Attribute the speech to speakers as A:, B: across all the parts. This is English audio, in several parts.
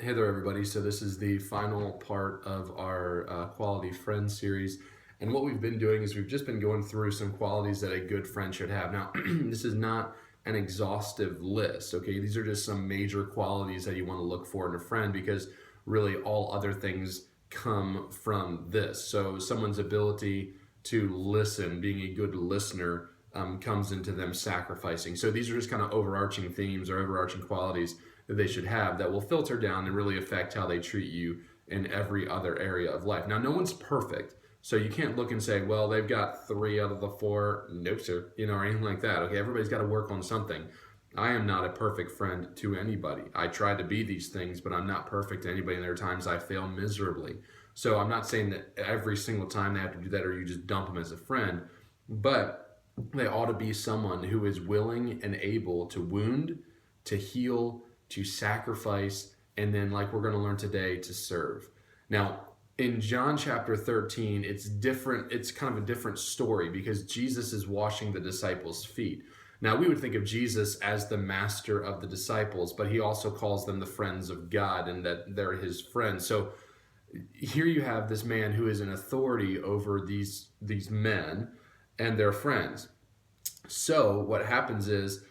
A: Hey there, everybody. So this is the final part of our Quality Friends series. And what we've been doing is we've just been going through some qualities that a good friend should have. Now, this is not an exhaustive list, okay? These are just some major qualities that you want to look for in a friend because really all other things come from this. So someone's ability to listen, being a good listener, comes into them sacrificing. So these are just kind of overarching themes or overarching qualities that they should have that will filter down and really affect how they treat you in every other area of life. Now, no one's perfect, so you can't look and say, well, they've got 3 out of the 4. Nope, sir. Or anything like that. Okay, everybody's got to work on something. I am not a perfect friend to anybody. I try to be these things, but I'm not perfect to anybody, and there are times I fail miserably. So I'm not saying that every single time they have to do that or you just dump them as a friend, but they ought to be someone who is willing and able to wound, to heal, to sacrifice, and then, like we're going to learn today, to serve. Now, in John chapter 13, it's different. It's kind of a different story because Jesus is washing the disciples' feet. Now, we would think of Jesus as the master of the disciples, but he also calls them the friends of God and that they're his friends. So here you have this man who is an authority over these men and their friends. So what happens is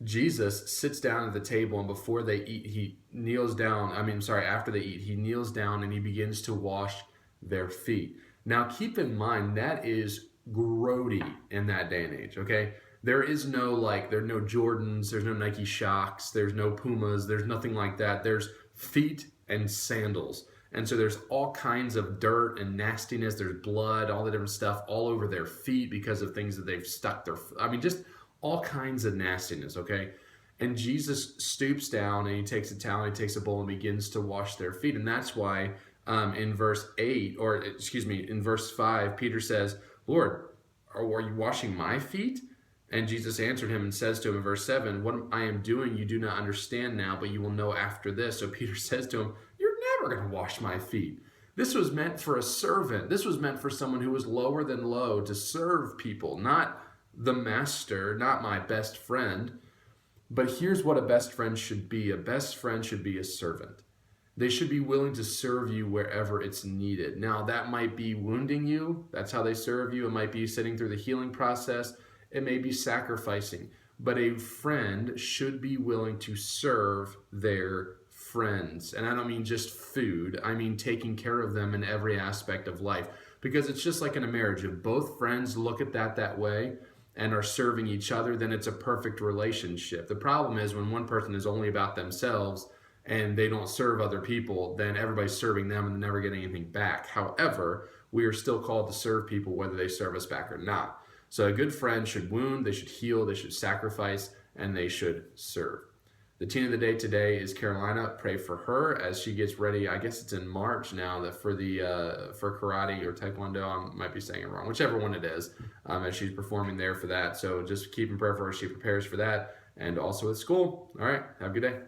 A: Jesus sits down at the table, and before they eat, he kneels down. After they eat, he kneels down and he begins to wash their feet. Now, keep in mind, that is grody in that day and age, okay? There is no, there are no Jordans, there's no Nike Shocks, there's no Pumas, there's nothing like that. There's feet and sandals. And so there's all kinds of dirt and nastiness. There's blood, all the different stuff all over their feet because of things that they've stuck just all kinds of nastiness, okay? And Jesus stoops down and he takes a towel, and he takes a bowl and begins to wash their feet. And that's why in verse 5, Peter says, Lord, are you washing my feet? And Jesus answered him and says to him in verse 7, what I am doing you do not understand now, but you will know after this. So Peter says to him, you're never going to wash my feet. This was meant for a servant. This was meant for someone who was lower than low to serve people, not the master, not my best friend. But here's what a best friend should be. A best friend should be a servant. They should be willing to serve you wherever it's needed. Now, that might be wounding you. That's how they serve you. It might be sitting through the healing process. It may be sacrificing. But a friend should be willing to serve their friends. And I don't mean just food. I mean taking care of them in every aspect of life. Because it's just like in a marriage. If both friends look at that way, and are serving each other, then it's a perfect relationship. The problem is when one person is only about themselves and they don't serve other people, then everybody's serving them and they're never getting anything back. However, we are still called to serve people whether they serve us back or not. So a good friend should wound, they should heal, they should sacrifice, and they should serve. The teen of the day today is Carolina. Pray for her as she gets ready. I guess it's in March now that for karate or taekwondo. I might be saying it wrong, whichever one it is, as she's performing there for that. So just keep in prayer for her as she prepares for that, and also at school. All right, have a good day.